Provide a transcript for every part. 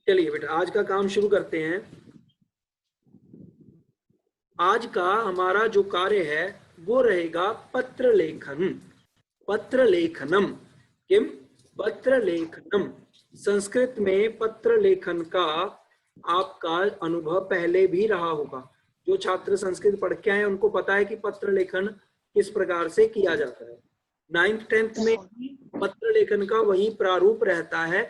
चलिए बेटा आज का काम शुरू करते हैं। आज का हमारा जो कार्य है वो रहेगा पत्र लेखन, पत्र लेखनम। किम? पत्र लेखनम। संस्कृत में पत्र लेखन का आपका अनुभव पहले भी रहा होगा। जो छात्र संस्कृत पढ़ के आए उनको पता है कि पत्र लेखन किस प्रकार से किया जाता है। 9th-10th में पत्र लेखन का वही प्रारूप रहता है।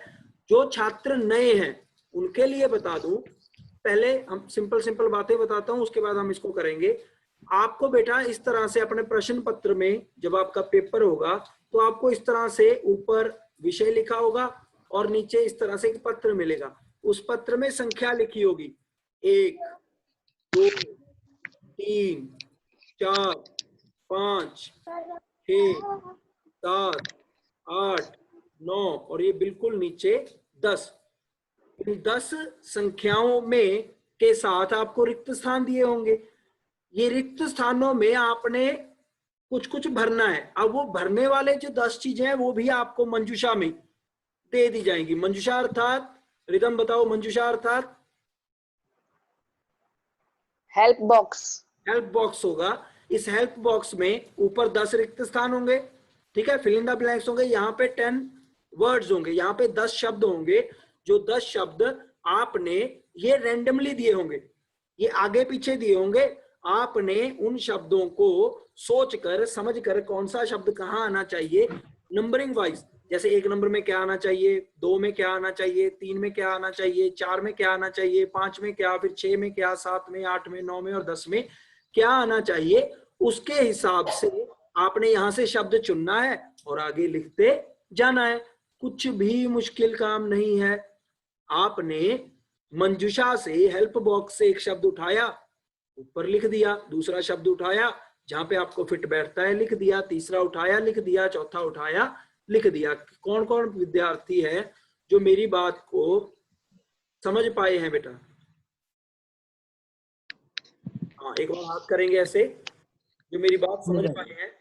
जो छात्र नए हैं उनके लिए बता दूं, पहले हम सिंपल बातें बताता हूं, उसके बाद हम इसको करेंगे। आपको बेटा इस तरह से अपने प्रश्न पत्र में जब आपका पेपर होगा तो आपको इस तरह से ऊपर विषय लिखा होगा और नीचे इस तरह से एक पत्र मिलेगा। उस पत्र में संख्या लिखी होगी 1 2 3 4 5 6 7 8 9 और ये बिल्कुल नीचे 10। इन 10 संख्याओं में के साथ आपको रिक्त स्थान दिए होंगे। ये रिक्त स्थानों में आपने कुछ कुछ भरना है। अब वो भरने वाले जो 10 चीजें हैं वो भी आपको मंजूषा में दे दी जाएंगी। मंजूषा अर्थात, रिदम बताओ, मंजूषा अर्थात हेल्प बॉक्स। हेल्प बॉक्स होगा। इस हेल्प बॉक्स में ऊपर 10 रिक्त स्थान होंगे, ठीक है, फिल इन द ब्लैंक्स होंगे। यहाँ पे 10 वर्ड्स होंगे, यहाँ पे 10 शब्द होंगे। जो 10 शब्द आपने ये रैंडमली दिए होंगे, ये आगे पीछे दिए होंगे। आपने उन शब्दों को सोचकर समझकर कौन सा शब्द कहाँ आना चाहिए नंबरिंग वाइज, जैसे 1 नंबर में क्या आना चाहिए, 2 में क्या आना चाहिए, 3 में क्या आना चाहिए, 4 में क्या आना चाहिए, 5 में क्या, फिर 6 में क्या, 7 में, 8 में, 9 में और 10 में क्या आना चाहिए, उसके हिसाब से आपने यहां से शब्द चुनना है और आगे लिखते जाना है। कुछ भी मुश्किल काम नहीं है। आपने मंजूषा से, हेल्प बॉक्स से एक शब्द उठाया, ऊपर लिख दिया। दूसरा शब्द उठाया, जहां पे आपको फिट बैठता है लिख दिया। तीसरा उठाया, लिख दिया। चौथा उठाया, लिख दिया। कौन कौन विद्यार्थी है जो मेरी बात को समझ पाए हैं बेटा? हाँ, एक बार हाथ करेंगे ऐसे जो मेरी बात समझ पाए हैं।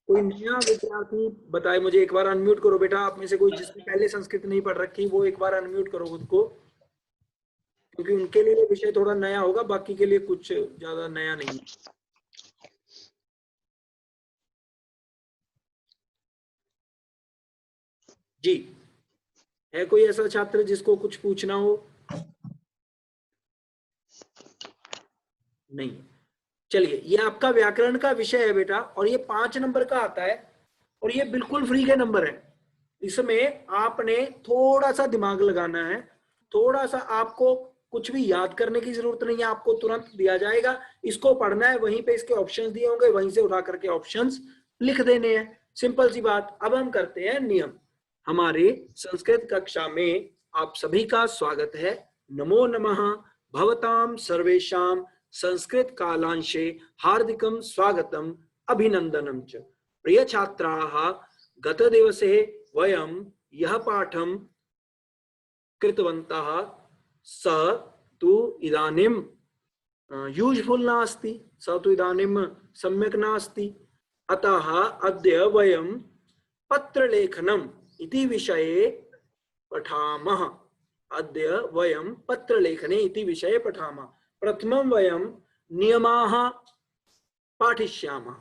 कोई नया विद्यार्थी बताए मुझे। एक बार अनम्यूट करो बेटा, आप में से कोई जिसने पहले संस्कृत नहीं पढ़ रखी वो एक बार अनम्यूट करो खुद को, क्योंकि उनके लिए विषय थोड़ा नया होगा, बाकी के लिए कुछ ज्यादा नया नहीं। जी, है कोई ऐसा छात्र जिसको कुछ पूछना हो? नहीं। चलिए, ये आपका व्याकरण का विषय है बेटा और ये 5 नंबर का आता है और ये बिल्कुल फ्री के नंबर है। इसमें आपने थोड़ा सा दिमाग लगाना है, थोड़ा सा। आपको कुछ भी याद करने की जरूरत नहीं है, आपको तुरंत दिया जाएगा। इसको पढ़ना है, वहीं पे इसके ऑप्शंस दिए होंगे, वहीं से उठा करके ऑप्शंस लिख देने हैं। सिंपल सी बात। अब हम करते हैं नियम। हमारे संस्कृत कक्षा में आप सभी का स्वागत है। नमो नमः भवतां सर्वेषां संस्कृत कालांशे हार्दिकं स्वागतम् अभिनंदनं च। प्रिय छात्राः, गतदिवसे वयं यः पाठं कृतवन्तः सः तु इदानीं यूजफुल नास्ति, सः तु इदानीं सम्यक् नास्ति। अतः अद्य वयं पत्रलेखनम् इति विषये पठामः। अद्य वयं पत्रलेखने इति विषये पठामः। प्रथमं वयं नियमाः पाठिष्यामः।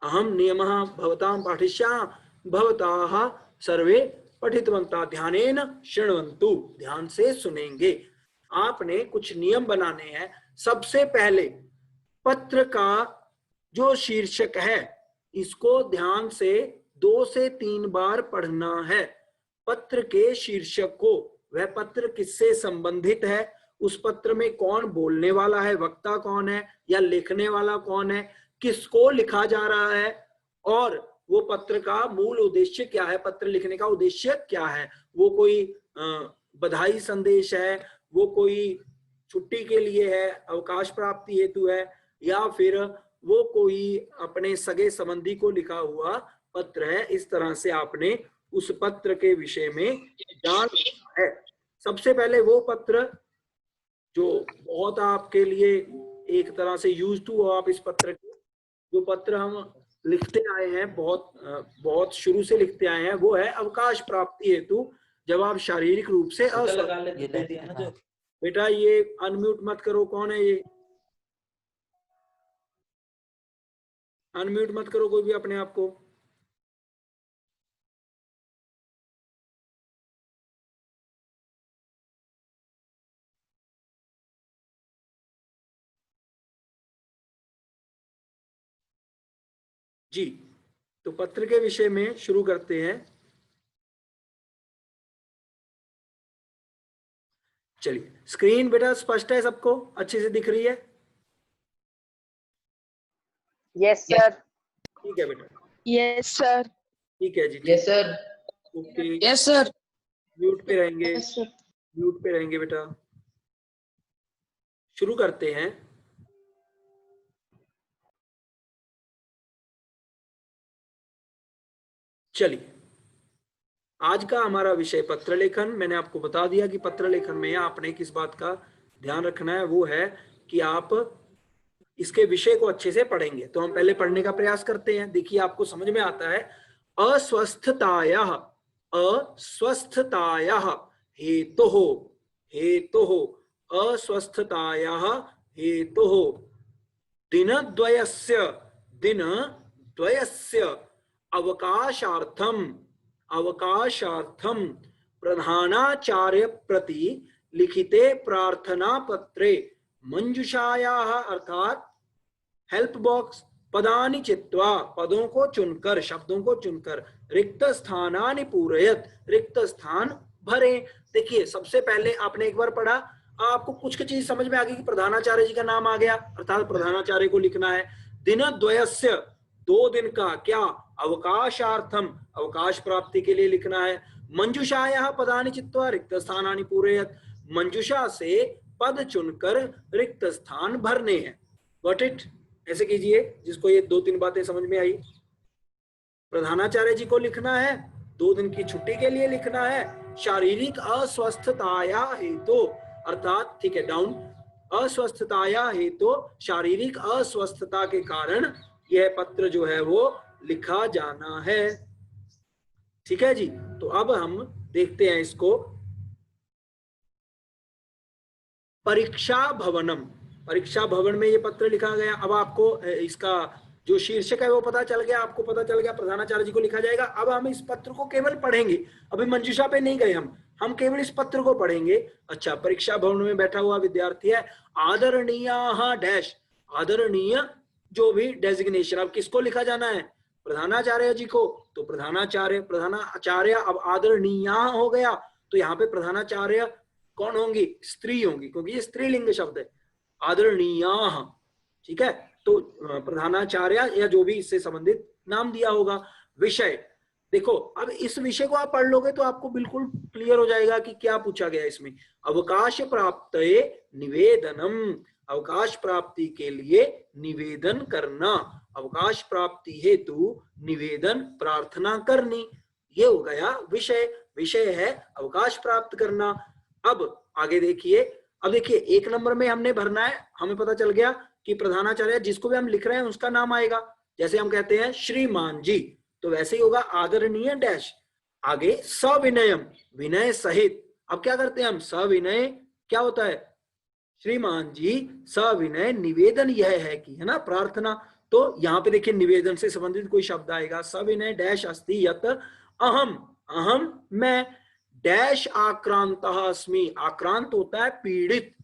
अहं नियमः भवतां पाठिष्यामि, भवताः सर्वे पठितवन्तः। ध्यानेन शृण्वन्तु, ध्यान से सुनेंगे। आपने कुछ नियम बनाने हैं। सबसे पहले पत्र का जो शीर्षक है इसको ध्यान से 2 से 3 बार पढ़ना है। पत्र के शीर्षक को, वह पत्र किससे संबंधित है, उस पत्र में कौन बोलने वाला है, वक्ता कौन है या लिखने वाला कौन है, किसको लिखा जा रहा है, और वो पत्र का मूल उद्देश्य क्या है, पत्र लिखने का उद्देश्य क्या है। वो कोई बधाई संदेश है, वो कोई छुट्टी के लिए है, अवकाश प्राप्ति हेतु है, या फिर वो कोई अपने सगे संबंधी को लिखा हुआ पत्र है। इस तरह से आपने उस पत्र के विषय में जान है। सबसे पहले वो पत्र जो बहुत आपके लिए एक तरह से यूज टू हो, आप इस पत्र के, जो पत्र हम लिखते आए हैं, बहुत शुरू से लिखते आए हैं, वो है अवकाश प्राप्ति हेतु जब आप शारीरिक रूप से असमर्थ। बेटा ये अनम्यूट मत करो, कौन है ये? अनम्यूट मत करो कोई भी अपने आप को। जी, तो पत्र के विषय में शुरू करते हैं। चलिए, स्क्रीन बेटा स्पष्ट है, सबको अच्छे से दिख रही है? Yes, sir. ठीक है बेटा, Yes, sir. ठीक है जी, Yes, sir. Okay. Yes, sir. Mute पे रहेंगे, Yes, sir. म्यूट पे रहेंगे बेटा। शुरू करते हैं। चलिए, आज का हमारा विषय पत्र लेखन। मैंने आपको बता दिया कि पत्र लेखन में आपने किस बात का ध्यान रखना है, वो है कि आप इसके विषय को अच्छे से पढ़ेंगे। तो हम पहले पढ़ने का प्रयास करते हैं। देखिए, आपको समझ में आता है, अस्वस्थतायाः अस्वस्थतायाः हेतुः हेतुः अस्वस्थतायाः हेतुः दिनद्वयस्य अवकाशार्थम अवकाशार्थम प्रधानाचार्य प्रति लिखिते प्रार्थना पत्रे मंजुषायाः अर्थात हेल्प बॉक्स पदानि चित्वा, पदों को चुनकर, शब्दों को चुनकर, रिक्त स्थानानि पूरयत, रिक्त स्थान भरे। देखिए, सबसे पहले आपने एक बार पढ़ा, आपको कुछ चीज समझ में आ गई कि प्रधानाचार्य जी का नाम आ गया, अर्थात प्रधानाचार्य को लिखना है। दिनद्वयस्य, 2 दिन का क्या, अवकाशार्थम, अवकाश प्राप्ति के लिए लिखना है। मंजुषायाः पदानि चित्वा रिक्त स्थानानि पूरयत, मंजुषा से पद चुनकर रिक्त स्थान भरने हैं। Got it? ऐसे कीजिए, जिसको ये 2-3 बातें समझ में आई। प्रधानाचार्य जी को लिखना है, 2 दिन की छुट्टी के लिए लिखना है, शारीरिक अस्वस्थताया हेतु, अर्थात ठीक है डाउन, अस्वस्थताया हेतु, शारीरिक अस्वस्थता के कारण यह पत्र जो है वो लिखा जाना है। ठीक है जी, तो अब हम देखते हैं इसको। परीक्षा भवनम, परीक्षा भवन में ये पत्र लिखा गया। अब आपको इसका जो शीर्षक है वो पता चल गया, आपको पता चल गया प्रधानाचार्य जी को लिखा जाएगा। अब हम इस पत्र को केवल पढ़ेंगे, अभी मंजूषा पे नहीं गए हम केवल इस पत्र को पढ़ेंगे। अच्छा, परीक्षा भवन में बैठा हुआ विद्यार्थी है, आदरणीय डैश, आदरणीय जो भी डेजिग्नेशन, अब किसको लिखा जाना है? प्रधानाचार्य जी को। तो प्रधानाचार्य अब आदरणीय हो गया, तो यहाँ पे प्रधानाचार्य कौन होंगी? स्त्री होंगी, क्योंकि ये स्त्रीलिंग शब्द है, आदरणीय। ठीक है, तो प्रधानाचार्य या जो भी इससे संबंधित नाम दिया होगा। विषय, देखो अब इस विषय को आप पढ़ लोगे तो आपको बिल्कुल क्लियर हो जाएगा कि क्या पूछा गया इसमें। अवकाश प्राप्त निवेदनम, अवकाश प्राप्ति के लिए निवेदन करना, अवकाश प्राप्ति हेतु निवेदन प्रार्थना करनी, ये हो गया विषय। विषय है अवकाश प्राप्त करना। अब आगे देखिए, अब देखिए 1 नंबर में हमने भरना है, हमें पता चल गया कि प्रधानाचार्य जिसको भी हम लिख रहे हैं उसका नाम आएगा। जैसे हम कहते हैं श्रीमान जी, तो वैसे ही होगा आदरणीय डैश, आगे सविनयम, विनय सहित। अब क्या करते हैं हम? सविनय क्या होता है? श्रीमान जी सविनय निवेदन यह है कि, है ना, प्रार्थना। तो यहाँ पे देखिए निवेदन से संबंधित कोई शब्द आएगा, सविनय डैश अस्ति यत अहम, अहम मैं, डैश आक्रांतः अस्मि, आक्रांत होता है पीड़ित,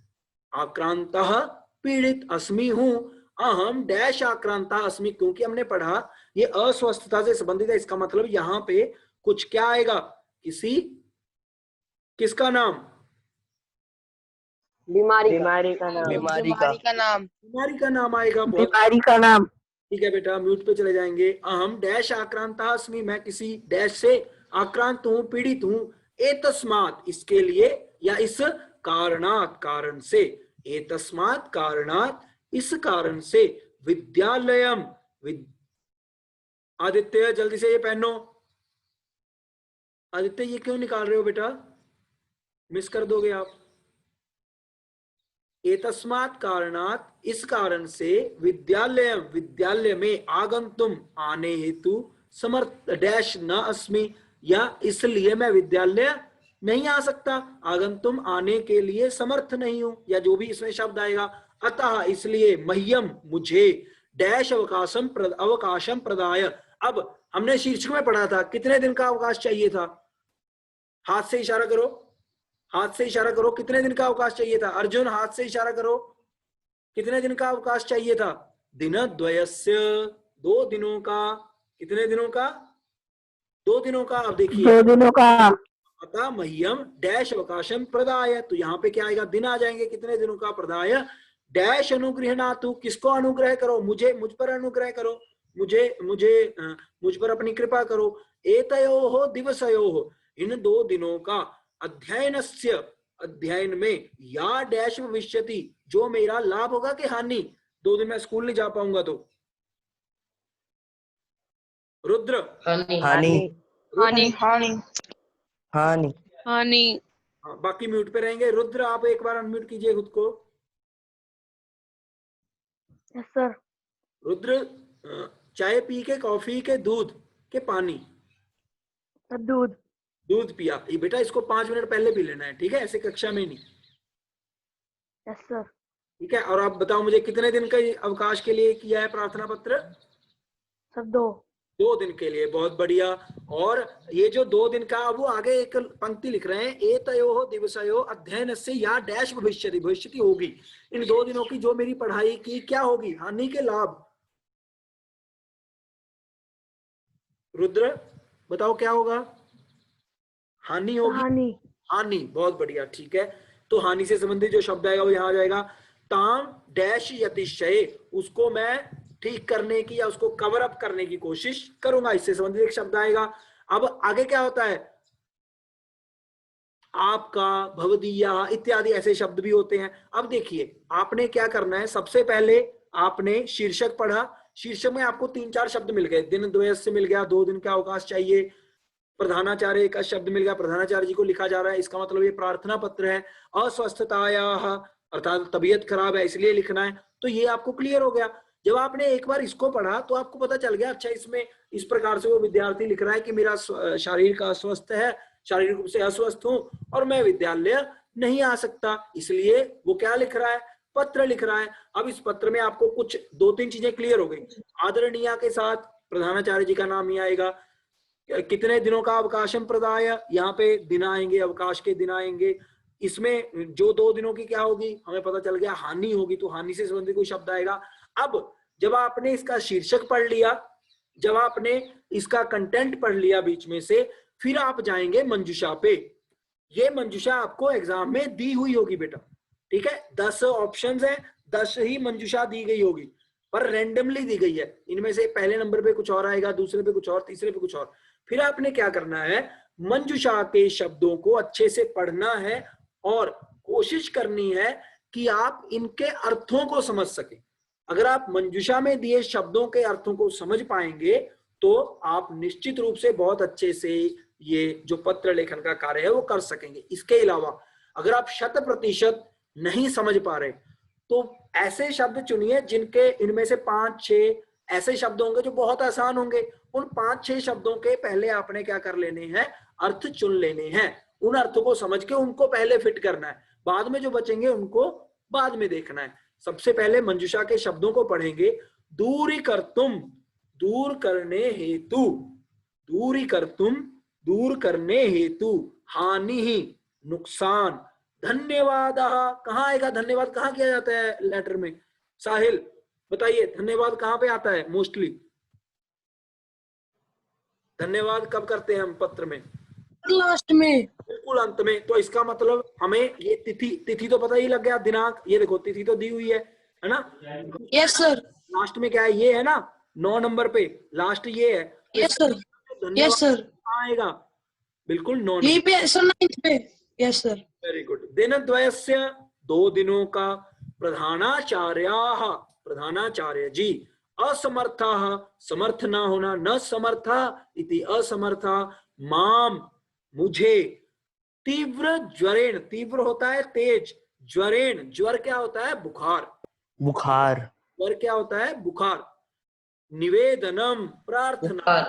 आक्रांतः पीड़ित, अस्मि हूं, अहम डैश आक्रांतः अस्मि, क्योंकि हमने पढ़ा ये अस्वस्थता से संबंधित है, इसका मतलब यहाँ पे कुछ क्या आएगा? किसका नाम? बीमारी का बीमारी का नाम। बीमारी का नाम। बीमारी का नाम आएगा। बीमारी का नाम। ठीक है बेटा, म्यूट पे चले जाएंगे। अहम डैश आक्रांतः अस्मि, मैं किसी डैश से आक्रांत हूं, पीड़ित हूं, एतस्मात् इसके लिए, या इस कारणात् कारण से, एतस्मात् कारणात् इस कारण से, विद्यालयम आदित्य जल्दी से ये पहनो। आदित्य ये क्यों निकाल रहे हो बेटा? मिस कर दोगे आप। एतस्मात् कारणात्, इस कारण से, विद्यालय में आगंतुम आने हेतु समर्थ डैश न अस्मि, या इसलिए मैं विद्यालय नहीं आ सकता, आगंतुम आने के लिए समर्थ नहीं हूं, या जो भी इसमें शब्द आएगा। अतः इसलिए, मह्यम मुझे, डैश अवकाशम प्रदाय। अब हमने शीर्षक में पढ़ा था कितने दिन का अवकाश चाहिए था, हाथ से इशारा करो, हाथ से इशारा करो, कितने दिन का अवकाश चाहिए था? अर्जुन हाथ से इशारा करो, कितने दिन का अवकाश चाहिए था? दिनद्वयस्य, 2 दिनों का। कितने दिनों का? 2 दिनों का। अब देखिए, 2 दिनों का। अतः मह्यम डैश अवकाशम प्रदाय, तो यहाँ पे क्या आएगा? दिन आ जाएंगे। कितने दिनों का? प्रदाय डैश अनुगृहणातु, किसको अनुग्रह करो? मुझे, मुझ पर अनुग्रह करो, मुझ पर अपनी कृपा करो। एतयोः दिवसयोः, इन 2 दिनों का, अध्ययनस्य, अध्ययन में, या डैश भविष्यति, जो मेरा लाभ होगा कि हानि? 2 दिन मैं स्कूल नहीं जा पाऊंगा तो। रुद्र, हानि हानि हानि हानि हानि हानि। हाँ, बाकी म्यूट पे रहेंगे। रुद्र आप एक बार अनम्यूट कीजिए खुद को। Yes sir. रुद्र, चाय पी के, कॉफी के, दूध के, पानी? दूध। दूध पिया। ये बेटा इसको 5 मिनट पहले पी लेना है, ठीक है? ऐसे कक्षा में नहीं, यस सर। ठीक है? और आप बताओ मुझे कितने दिन का अवकाश के लिए किया है प्रार्थना पत्र? सर 2। 2 दिन के लिए, बहुत बढ़िया। और ये जो 2 दिन का, वो आगे एक पंक्ति लिख रहे हैं, एतयोः दिवसयोः अध्ययनस्य या डैश भविष्यति, भविष्यति होगी, इन 2 दिनों की जो मेरी पढ़ाई की क्या होगी? हानि के लाभ? रुद्र बताओ क्या होगा? हानि होगी। हानि। हानि, बहुत बढ़िया, ठीक है। तो हानि से संबंधित जो शब्द आएगा वो यहाँ आ जाएगा। ताम डैश यतिशय, उसको मैं ठीक करने की या उसको कवर अप करने की कोशिश करूंगा, इससे संबंधित एक शब्द आएगा। अब आगे क्या होता है? आपका, भवदीया इत्यादि ऐसे शब्द भी होते हैं। अब देखिए आपने क्या करना है, सबसे पहले आपने शीर्षक पढ़ा, शीर्षक में आपको 3-4 शब्द मिल गए। दिन द्वयस्य मिल गया, 2 दिन का अवकाश चाहिए। प्रधानाचार्य का शब्द मिल गया, प्रधानाचार्य जी को लिखा जा रहा है, इसका मतलब ये प्रार्थना पत्र है। अस्वस्थतायाः, अर्थात तबीयत खराब है इसलिए लिखना है। तो ये आपको क्लियर हो गया। जब आपने एक बार इसको पढ़ा तो आपको पता चल गया, अच्छा इसमें इस प्रकार से वो विद्यार्थी लिख रहा है कि मेरा शारीरिक अस्वस्थ है, शारीरिक रूप से अस्वस्थ हूं और मैं विद्यालय नहीं आ सकता, इसलिए वो क्या लिख रहा है? पत्र लिख रहा है। अब इस पत्र में आपको कुछ 2-3 चीजें क्लियर हो गई। आदरणीय के साथ प्रधानाचार्य जी का नाम ही आएगा। कितने दिनों का अवकाशम प्रदाय, यहाँ पे दिन आएंगे, अवकाश के दिन आएंगे। इसमें जो 2 दिनों की क्या होगी? हमें पता चल गया हानि होगी, तो हानि से संबंधित कोई शब्द आएगा। अब जब आपने इसका शीर्षक पढ़ लिया, जब आपने इसका कंटेंट पढ़ लिया बीच में से, फिर आप जाएंगे मंजूषा पे। ये मंजूषा आपको एग्जाम में दी हुई होगी बेटा, ठीक है? 10 ऑप्शंस हैं, 10 ही मंजूषा दी गई होगी, पर रैंडमली दी गई है। इनमें से पहले नंबर पे कुछ और आएगा, दूसरे पे कुछ और, तीसरे पे कुछ और। फिर आपने क्या करना है? मंजूषा के शब्दों को अच्छे से पढ़ना है और कोशिश करनी है कि आप इनके अर्थों को समझ सकें। अगर आप मंजूषा में दिए शब्दों के अर्थों को समझ पाएंगे तो आप निश्चित रूप से बहुत अच्छे से ये जो पत्र लेखन का कार्य है वो कर सकेंगे। इसके अलावा अगर आप 100% नहीं समझ पा रहे तो ऐसे शब्द चुनिए जिनके, इनमें से 5-6 ऐसे शब्द होंगे जो बहुत आसान होंगे। उन 5-6 शब्दों के पहले आपने क्या कर लेने हैं? अर्थ चुन लेने हैं। उन अर्थों को समझ के उनको पहले फिट करना है, बाद में जो बचेंगे उनको बाद में देखना है। सबसे पहले मंजूषा के शब्दों को पढ़ेंगे। दूरी कर तुम, दूर करने हेतु, दूरी कर तुम, दूर करने हेतु, हानि ही, नुकसान, धन्यवाद। कहाँ आएगा धन्यवाद? कहाँ किया जाता है लेटर में? साहिल बताइए, धन्यवाद कहाँ पे आता है मोस्टली? धन्यवाद कब करते हैं हम पत्र में? लास्ट में। बिल्कुल अंत में। तो इसका मतलब हमें ये तिथि तो पता ही लग गया, दिनांक, ये देखो तिथि तो दी हुई है ना? Yes sir. लास्ट में क्या है? ये है ना, 9 नंबर पे लास्ट ये है। Yes sir. Yes sir. आएगा बिल्कुल 9 यही पे सर, 9th पे। Yes sir. Very good. दिनद्वयस्य, 2 दिनों का। प्रधानाचार्याः, प्रधानाचार्य जी। असमर्थाः, समर्थ ना होना, न समर्था इति असमर्था। माम, मुझे। तीव्र ज्वरेण, तीव्र होता है तेज, ज्वरेण, ज्वर क्या होता है? बुखार। बुखार। ज्वर क्या होता है? बुखार। निवेदनम, प्रार्थना। बुखार।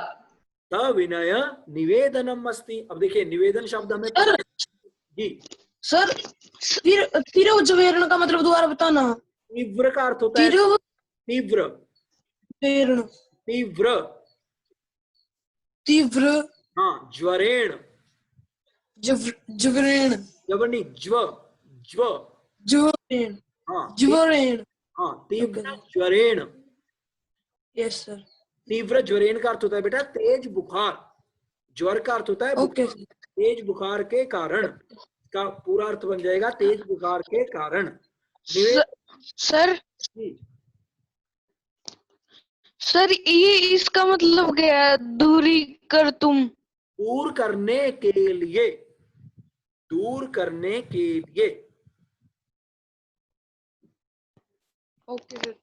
सविनय निवेदनम अस्ति। अब देखिए निवेदन शब्द हमें पता सर है जी। सर तिरुवज्वेरण का मतलब दोबारा बताना। तीव्र का अर्थ होता है तीव्र, तिरुवज्वेरण, तीव्र। तीव्र, हाँ, ज्वरेण, ज्वरेण, जवनी ज्व, ज्व। ज्वरेण, हाँ ज्वरेण। हाँ, तीव्र Okay. ज्वरेण। Yes sir. तीव्र ज्वरेण का अर्थ होता है बेटा तेज बुखार। ज्वर का अर्थ होता है ओके बुखार। तेज बुखार के कारण, का पूरा अर्थ बन जाएगा तेज बुखार के कारण। सर जी, सर ये इसका मतलब क्या है? दूरी कर तुम। दूर करने के लिए, दूर करने के लिए। Okay sir.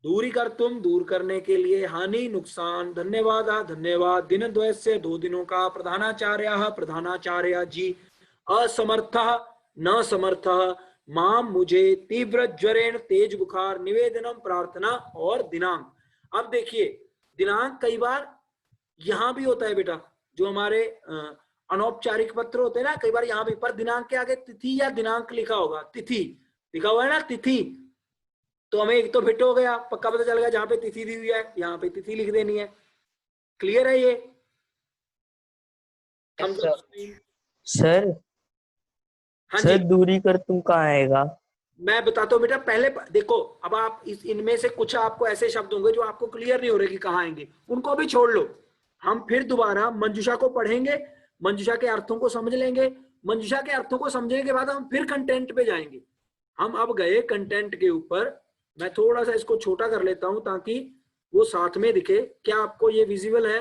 दूरी कर तुम, दूर करने के लिए। हानि, नुकसान। धन्यवाद, धन्यवाद। दिनद्वयस्य, 2 दिनों का। प्रधानाचार्य, प्रधानाचार्य जी। असमर्थ, न समर्थ। माम, मुझे। तीव्र ज्वरेण, तेज बुखार। निवेदनम, प्रार्थना। और दिनांक। अब देखिए दिनांक कई बार यहां भी होता है बेटा, जो हमारे अनौपचारिक पत्र होते हैं ना, कई बार यहां भी, पर दिनांक के आगे तिथि या दिनांक लिखा होगा। तिथि लिखा हुआ है ना, तिथि, तो हमें एक तो फिट हो गया, पक्का पता चल गया जहां पे तिथि दी हुई है यहाँ पे तिथि लिख देनी है। क्लियर है ये? Yes, thumbs sir. up sign। Sir हाँ सर जी, दूरी कर तुम कहाँ आएगा? मैं बताता हूँ बेटा। पहले देखो, अब आप इनमें से कुछ आपको ऐसे शब्द होंगे जो आपको क्लियर नहीं हो रहे कि कहाँ आएंगे, उनको भी छोड़ लो। हम फिर दोबारा मंजूषा को पढ़ेंगे, मंजूषा के अर्थों को समझ लेंगे। मंजूषा के अर्थों को समझने के बाद हम फिर कंटेंट पे जाएंगे। हम अब गए कंटेंट के ऊपर। मैं थोड़ा सा इसको छोटा कर लेता हूं ताकि वो साथ में दिखे। क्या आपको ये विजिबल है?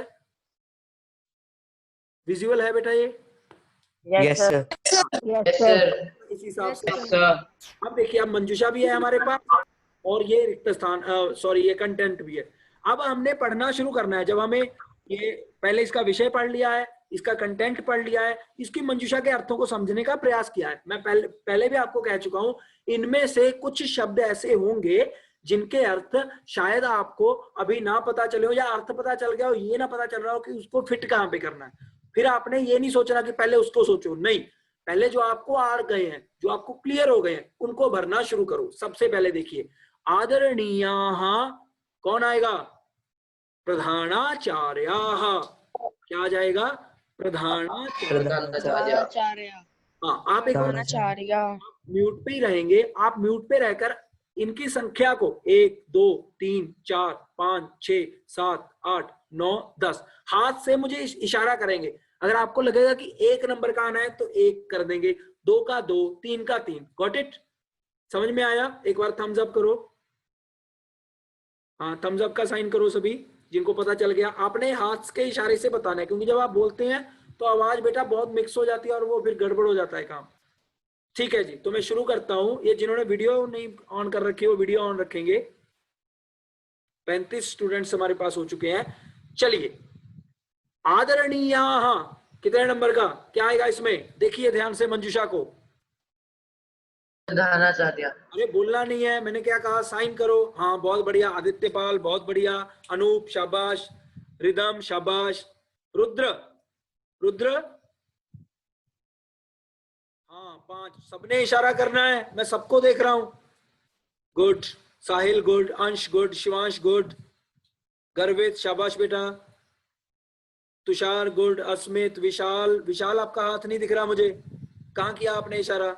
विजिबल है बेटा ये? Yes, yes sir. Sir. Yes, sir. इस हिसाब से Yes, sir. अब देखिए, अब मंजूषा भी है हमारे पास और ये रिक्त स्थान, सॉरी, ये कंटेंट भी है। अब हमने पढ़ना शुरू करना है। जब हमें ये पहले इसका विषय पढ़ लिया है, इसका कंटेंट पढ़ लिया है, इसकी मंजूषा के अर्थों को समझने का प्रयास किया है। मैं पहले भी आपको कह चुका हूं, इनमें से कुछ शब्द ऐसे होंगे जिनके अर्थ शायद आपको अभी ना पता चले हो, या अर्थ पता चल गया हो, ये ना पता चल रहा हो कि उसको फिट कहाँ पे करना है। फिर आपने ये नहीं सोचना कि पहले उसको सोचो, नहीं, पहले जो आपको आ गए हैं, जो आपको क्लियर हो गए हैं, उनको भरना शुरू करो। सबसे पहले देखिए, आदरणीय, कौन आएगा? प्रधानाचार्याः। क्या आ जाएगा? प्रधानाचार्य। प्रधानाचार्य। हाँ, आप एक बार प्रधानाचार्य। म्यूट पे ही रहेंगे। आप म्यूट पे रहकर इनकी संख्या को 1 2 3 4 5 6 7 8 9 10 हाथ से मुझे इशारा करेंगे। अगर आपको लगेगा कि 1 नंबर का आना है तो 1 कर देंगे, 2 का 2, 3 का 3। Got it? समझ में आया? एक बार थम्स अप करो। हाँ, थम्स अप का साइन करो सभी जिनको पता चल गया। आपने हाथ के इशारे से बताना है, क्योंकि जब आप बोलते हैं तो आवाज बेटा बहुत मिक्स हो जाती है और वो फिर गड़बड़ हो जाता है काम। ठीक है जी, तो मैं शुरू करता हूं। ये जिन्होंने वीडियो नहीं ऑन कर रखी है वो वीडियो ऑन रखेंगे। 35 स्टूडेंट्स हमारे पास हो चुके हैं। चलिए, आदरणीय, कितने नंबर का क्या आएगा इसमें? देखिए ध्यान से मंजूषा को। प्रधानाचार्य। अरे बोलना नहीं है, मैंने क्या कहा? साइन करो। हाँ, बहुत बढ़िया आदित्यपाल, बहुत बढ़िया अनूप, शाबाश। रिदम, शाबाश। रुद्र, रुद्र, हाँ 5। सबने इशारा करना है, मैं सबको देख रहा हूं। गुड। साहिल गुड, अंश गुड, शिवांश गुड, गर्वित, शाबाश बेटा। तुषार गुड, अस्मित, विशाल, विशाल आपका हाथ नहीं दिख रहा मुझे, कहाँ किया आपने इशारा?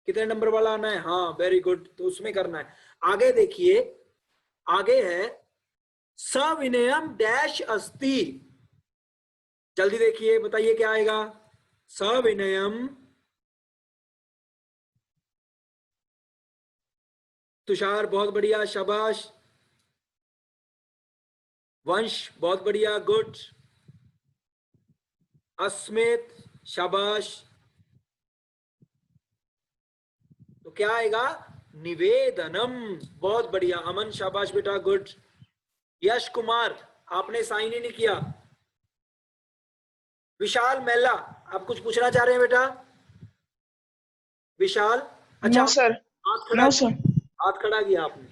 कितने नंबर वाला आना है? हाँ वेरी गुड, तो उसमें करना है। आगे देखिए, आगे है सविनयम डैश अस्ति। जल्दी देखिए, बताइए क्या आएगा? सविनयम। तुषार बहुत बढ़िया, शाबाश। वंश बहुत बढ़िया, गुड। अस्मित, शाबाश। तो क्या आएगा? निवेदनम। बहुत बढ़िया अमन, शाबाश बेटा, गुड। यश कुमार, आपने साइन ही नहीं किया। विशाल मेला, आप कुछ पूछना चाह रहे हैं बेटा? विशाल, अच्छा, नो सर, हाथ खड़ा नो सर। हाथ खड़ा किया आपने।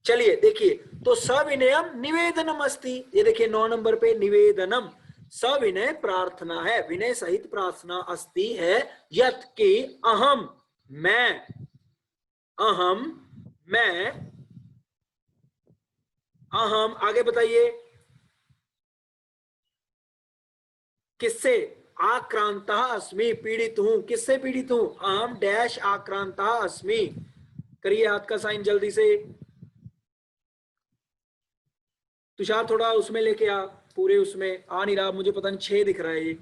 चलिए देखिए, तो सविनयम निवेदनम अस्ति, ये देखिए 9 नंबर पे निवेदनम, सविनय प्रार्थना है, विनय सहित प्रार्थना अस्ति है, यत कि अहम मैं, अहम मैं, अहम आगे बताइए किससे, आक्रांता अस्मि, पीड़ित हूं, किससे पीड़ित हूं, अहम डैश आक्रांता अस्मि। करिए हाथ का साइन जल्दी से। तुषार थोड़ा उसमें लेके आ, पूरे उसमें आ नहीं रहा, मुझे पता नहीं 6 दिख रहा है ये,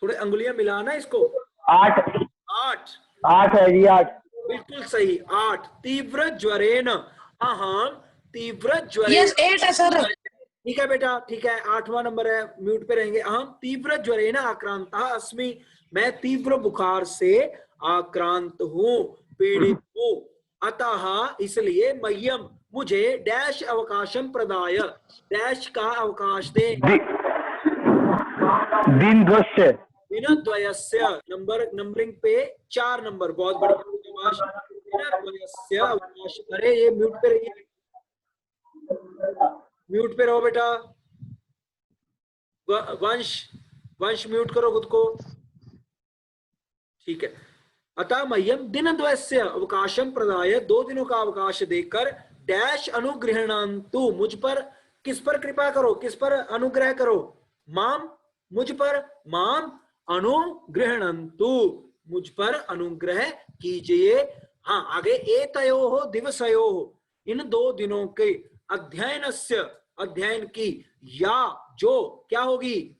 थोड़े अंगुलियां मिलाना इसको। 8 8 8 है जी, 8। बिल्कुल सही, 8। तीव्र ज्वरेन, अहम तीव्र ज्वरेन, यस 8 है सर। ठीक है बेटा, ठीक है, 8वां नंबर है, म्यूट पे रहेंगे। अहम तीव्र ज्वरेन आक्रांता अस्मि, मैं तीव्र बुखार से आक्रांत हूं, पीड़ित हूं। अतः इसलिए मह्यम मुझे डैश अवकाशम प्रदाय, डैश का अवकाश दे, दिन द्वस्य दिनद्वयस्य, नंबरिंग पे 4 नंबर, बहुत बढ़िया शाबाश। दिनद्वयस्य अवकाश, अरे ये म्यूट पे रहिए, म्यूट पे रहो बेटा। वंश, वंश म्यूट करो खुद को, ठीक है। अतः मह्यम दिनद्वयस्य अवकाशम प्रदाय, 2 दिनों का अवकाश देकर, डैश अनुगृहणान्तु, मुझ पर, किस पर कृपा करो, किस पर अनुग्रह करो, माम, मुझ पर, माम अनुगृहणन्तु, मुझ पर अनुग्रह कीजिए। हाँ आगे, एतयोः दिवसयोः, इन 2 दिनों के, अध्ययनस्य, अध्ययन की, या जो क्या होगी,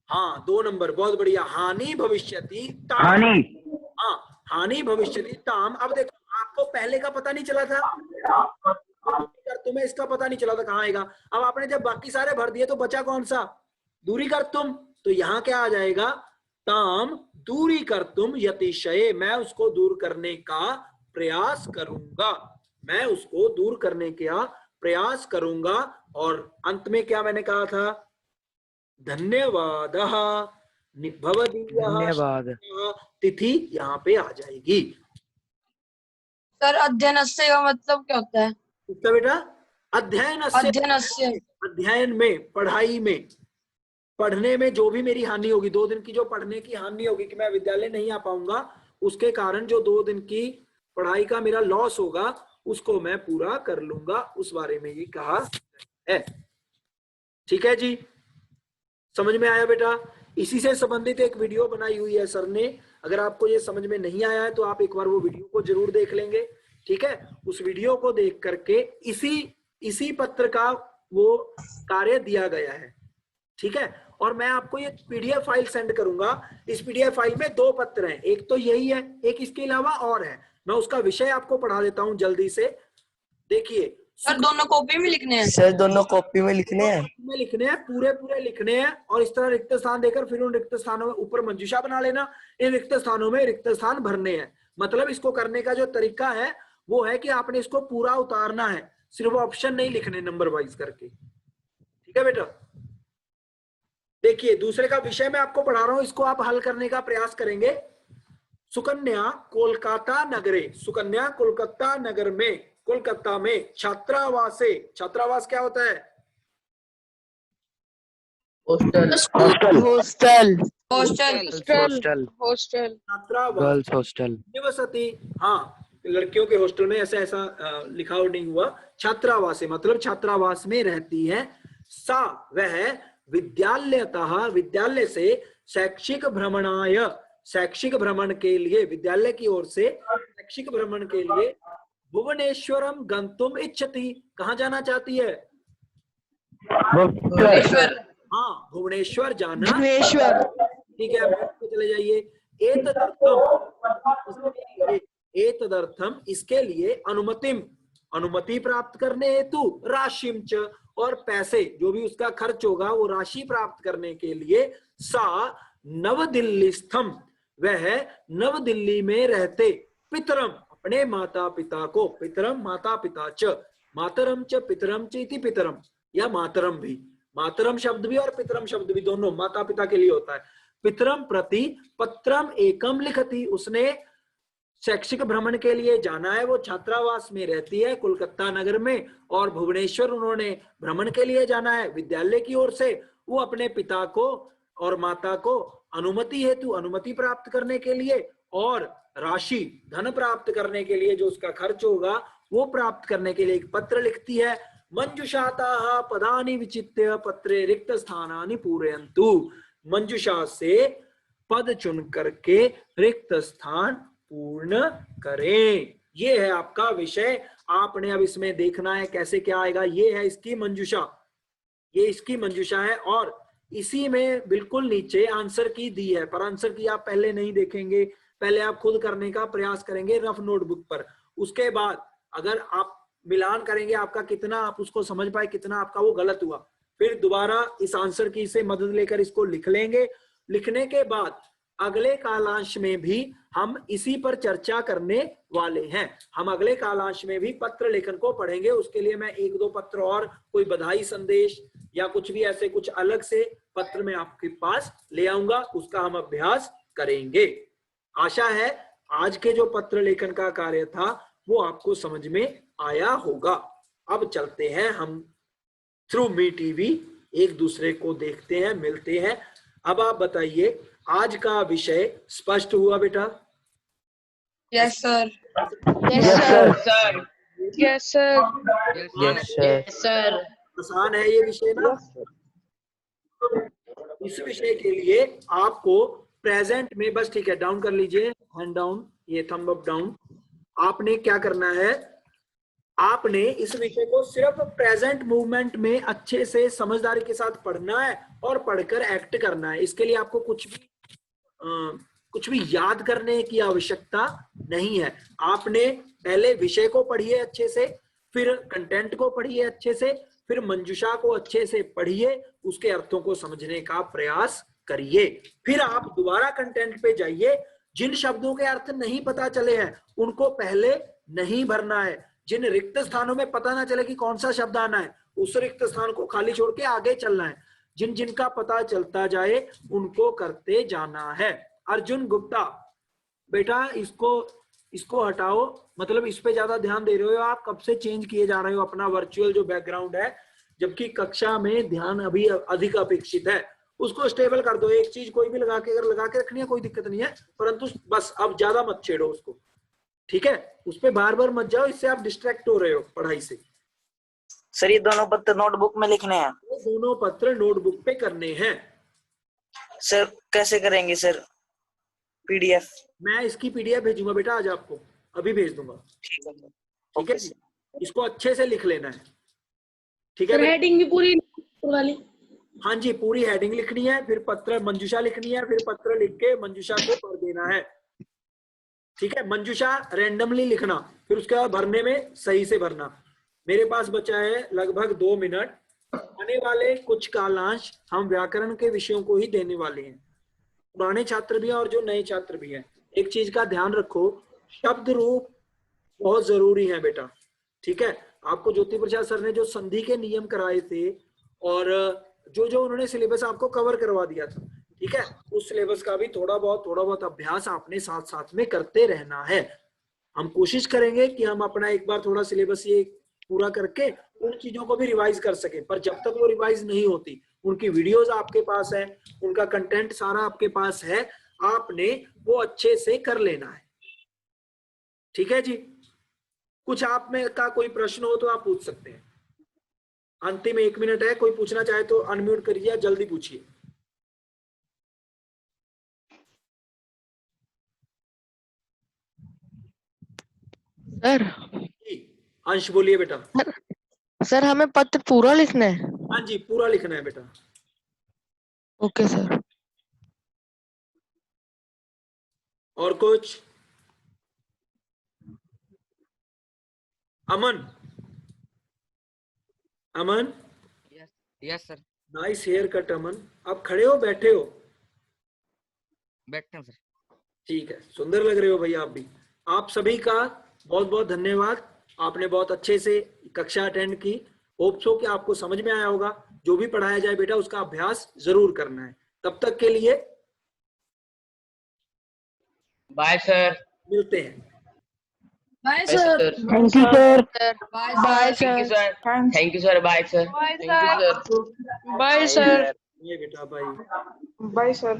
हाँ 2 नंबर, बहुत बढ़िया, हानि भविष्यति ताम, हानि, हाँ हानि भविष्यति ताम। अब देखो, आपको पहले का पता नहीं चला था, तुम्हें इसका पता नहीं चला था कहाँ आएगा, अब आपने जब बाकी सारे भर दिए तो बचा कौन सा, दूरी कर तुम, तो यहाँ क्या आ जाएगा, ताम दूरी कर तुम यतिशय, मैं उसको दूर करने का प्रयास करूंगा, मैं उसको दूर करने का प्रयास करूंगा। और अंत में क्या मैंने कहा था, धन्यवाद, धन्यवाद। तिथि यहाँ पे आ जाएगी। सर अध्ययनस्य का मतलब क्या होता है? इसका बेटा अध्ययनस्य, अध्ययनस्य, अध्ययन में, पढ़ाई में, पढ़ने में जो भी मेरी हानि होगी, 2 दिन की जो पढ़ने की हानि होगी कि मैं विद्यालय नहीं आ पाऊंगा, उसके कारण जो 2 दिन की पढ़ाई का मेरा लॉस होगा, उसको मैं पूरा कर लूंगा, उस बारे में ये कहा है। ठीक है जी, समझ में आया बेटा? इसी से संबंधित एक वीडियो बनाई हुई है सर ने, अगर आपको ये समझ में नहीं आया है तो आप एक बार वो वीडियो को जरूर देख लेंगे, ठीक है। उस वीडियो को देख करके इसी पत्र का वो कार्य दिया गया है, ठीक है। और मैं आपको ये पीडीएफ फाइल सेंड करूंगा, इस पीडीएफ फाइल में 2 पत्र हैं, एक तो यही है, एक इसके अलावा और है, मैं उसका विषय आपको पढ़ा देता हूं जल्दी से। देखिए सर दोनों कॉपी में लिखने हैं? सर दोनों कॉपी में लिखने हैं, में लिखने हैं, पूरे लिखने हैं, और इस तरह रिक्त स्थान देकर फिर उन रिक्त स्थानों में ऊपर मंजूषा बना लेना, इन रिक्त स्थानों में रिक्त स्थान भरने हैं। मतलब इसको करने का जो तरीका है वो है कि आपने इसको पूरा उतारना है, सिर्फ ऑप्शन नहीं लिखने नंबर वाइज करके, ठीक है बेटा। देखिए दूसरे का विषय मैं आपको पढ़ा रहा हूं, इसको आप हल करने का प्रयास करेंगे। सुकन्या कोलकाता नगरे, सुकन्या कोलकाता नगर में, कोलकाता में छात्रावासे, छात्रावास क्या होता है? Hostel, hostel, hostel, hostel, hostel, hostel, छात्रावास, गर्ल्स हॉस्टल, निवसति, हाँ लड़कियों के हॉस्टल में ऐसा लिखा और नहीं हुआ, छात्रावास मतलब छात्रावास में रहती है। सा वह विद्यालयतः, विद्यालय से शैक्षिक भ्रमणाय, शैक्षिक भ्रमण के लिए, विद्यालय की ओर से शैक्षिक भ्रमण के लिए भुवनेश्वरम गंतुम इच्छति, कहाँ जाना चाहती है? भुवनेश्वर, हाँ भुवनेश्वर जाना, भुवनेश्वर, ठीक है। चले जाइए। एतदर्थम, एतदर्थम इसके लिए, अनुमतिम अनुमति प्राप्त करने हेतु, राशिम च और पैसे जो भी उसका खर्च होगा वो राशि प्राप्त करने के लिए, सा नवदिल्लीस्थम वह नवदिल्ली में रहते, पितरम अपने माता पिता को, पितरम माता पिता च, मातरम च पितरम च इति पितरम, या मातरम भी, मातरम शब्द भी और पितरम शब्द भी दोनों माता पिता के लिए होता है। पितरम प्रति पत्रम एकम लिखति। उसने शैक्षिक भ्रमण के लिए जाना है, वो छात्रावास में रहती है कोलकाता नगर में, और भुवनेश्वर उन्होंने भ्रमण के लिए जाना है विद्यालय की ओर से। वो अपने पिता को और माता को अनुमति हेतु, अनुमति प्राप्त करने के लिए और राशि धन प्राप्त करने के लिए, जो उसका खर्च होगा वो प्राप्त करने के लिए एक पत्र लिखती है। मंजुषाताः पदानि विचित्य पत्रे रिक्त स्थानानि पूरयन्तु। मंजुषा से पद चुन करके रिक्त स्थान पूर्ण करें। ये है आपका विषय। आपने अब इसमें देखना है कैसे क्या आएगा। ये है इसकी मंजुषा, ये इसकी मंजुषा है, और इसी में बिल्कुल नीचे आंसर की दी है, पर आंसर की आप पहले नहीं देखेंगे, पहले आप खुद करने का प्रयास करेंगे रफ नोटबुक पर। उसके बाद अगर आप मिलान करेंगे आपका कितना आप उसको समझ पाए, कितना आपका वो गलत हुआ, फिर दोबारा इस आंसर की से मदद लेकर इसको लिख लेंगे। लिखने के बाद अगले कालांश में भी हम इसी पर चर्चा करने वाले हैं। हम अगले कालांश में भी पत्र लेखन को पढ़ेंगे। उसके लिए मैं एक दो पत्र और, कोई बधाई संदेश या कुछ भी ऐसे कुछ अलग से पत्र में आपके पास ले आऊंगा, उसका हम अभ्यास करेंगे। आशा है आज के जो पत्र लेखन का कार्य था वो आपको समझ में आया होगा। अब चलते हैं हम थ्रू मी टीवी, एक दूसरे को देखते हैं, मिलते हैं। अब आप बताइए आज का विषय स्पष्ट हुआ बेटा? Yes sir. Yes, sir. Yes sir. Yes sir. Yes, sir. आसान है ये विषय ना? इस विषय के लिए आपको प्रेजेंट में बस, ठीक है, डाउन कर लीजिए, हैंड डाउन, ये थंब अप डाउन। आपने क्या करना है, आपने इस विषय को सिर्फ प्रेजेंट मूवमेंट में अच्छे से समझदारी के साथ पढ़ना है और पढ़कर एक्ट करना है। इसके लिए आपको कुछ भी याद करने की आवश्यकता नहीं है। आपने पहले विषय को पढ़िए अच्छे से, फिर कंटेंट को पढ़िए अच्छे से, फिर मंजुषा को अच्छे से पढ़िए, उसके अर्थों को समझने का प्रयास करिए। फिर आप दोबारा कंटेंट पे जाइए। जिन शब्दों के अर्थ नहीं पता चले हैं उनको पहले नहीं भरना है। जिन रिक्त स्थानों में पता ना चले कि कौन सा शब्द आना है, उस रिक्त स्थान को खाली छोड़ के आगे चलना है। जिन जिनका पता चलता जाए उनको करते जाना है। अर्जुन गुप्ता, बेटा इसको हटाओ, मतलब इस पे ज्यादा ध्यान दे रहे हो आप, कब से चेंज किए जा रहे हो अपना वर्चुअल जो बैकग्राउंड है, जबकि कक्षा में ध्यान अभी अधिक अपेक्षित है। उसको स्टेबल कर दो। एक चीज कोई भी लगा के रखनी है कोई दिक्कत नहीं है, परंतु बस अब ज्यादा मत छेड़ो उसको, ठीक है? उस पे बार बार मत जाओ, इससे आप डिस्ट्रैक्ट हो रहे हो पढ़ाई से। सर ये दोनों पत्र नोटबुक में लिखने हैं? वो दोनों पत्र नोटबुक पे करने हैं। सर कैसे करेंगे सर? पीडीएफ? मैं इसकी पीडीएफ भेजूंगा बेटा, आज आपको अभी भेज दूंगा, ठीक है। ठीक है? इसको अच्छे से लिख लेना है, ठीक है? हेडिंग भी पूरी वाली? हाँ जी, पूरी हेडिंग लिखनी है, फिर पत्र मंजुषा लिखनी है, फिर पत्र लिख के मंजुषा को भर देना है, ठीक है? मंजुषा रैंडमली लिखना, फिर उसके बाद भरने में सही से भरना। मेरे पास बचा है लगभग 2 मिनट। आने वाले कुछ कालांश हम व्याकरण के विषयों को ही देने वाले हैं। पुराने छात्र भी हैं और जो नए छात्र भी हैं। एक चीज का ध्यान रखो, शब्द रूप बहुत जरूरी है बेटा, ठीक है? आपको ज्योति प्रसाद सर ने जो संधि के नियम कराए थे और जो उन्होंने सिलेबस आपको कवर करवा दिया था, ठीक है, उस सिलेबस का भी थोड़ा बहुत अभ्यास आपने साथ साथ में करते रहना है। हम कोशिश करेंगे कि हम अपना एक बार थोड़ा सिलेबस ये पूरा करके उन चीजों को भी रिवाइज कर सके, पर जब तक वो रिवाइज नहीं होती, उनकी वीडियोस आपके पास है, उनका कंटेंट सारा आपके पास है, आपने वो अच्छे से कर लेना है, ठीक है जी? कुछ आप में का कोई प्रश्न हो तो आप पूछ सकते हैं। अंतिम 1 मिनट है, कोई पूछना चाहे तो अनम्यूट करिए, जल्दी पूछिए। सर अंश बोलिए बेटा। सर हमें पत्र पूरा लिखना है? हाँ जी, पूरा लिखना है बेटा। Okay sir. और कुछ? Aman yes sir. Nice haircut Aman. आप खड़े हो बैठे हो? बैठते हैं सर। ठीक है, सुंदर लग रहे हो भैया आप भी। आप सभी का बहुत बहुत धन्यवाद, आपने बहुत अच्छे से कक्षा अटेंड की। होप सो कि आपको समझ में आया होगा। जो भी पढ़ाया जाए बेटा उसका अभ्यास जरूर करना है। तब तक के लिए बाय सर। मिलते हैं। Bye bye sir. Sir. Thank you sir. Bye thank you sir. Sir. Thank you sir. Bye sir. Bye thank you sir. Sir. Bye sir. ये बेटा भाई। Bye sir.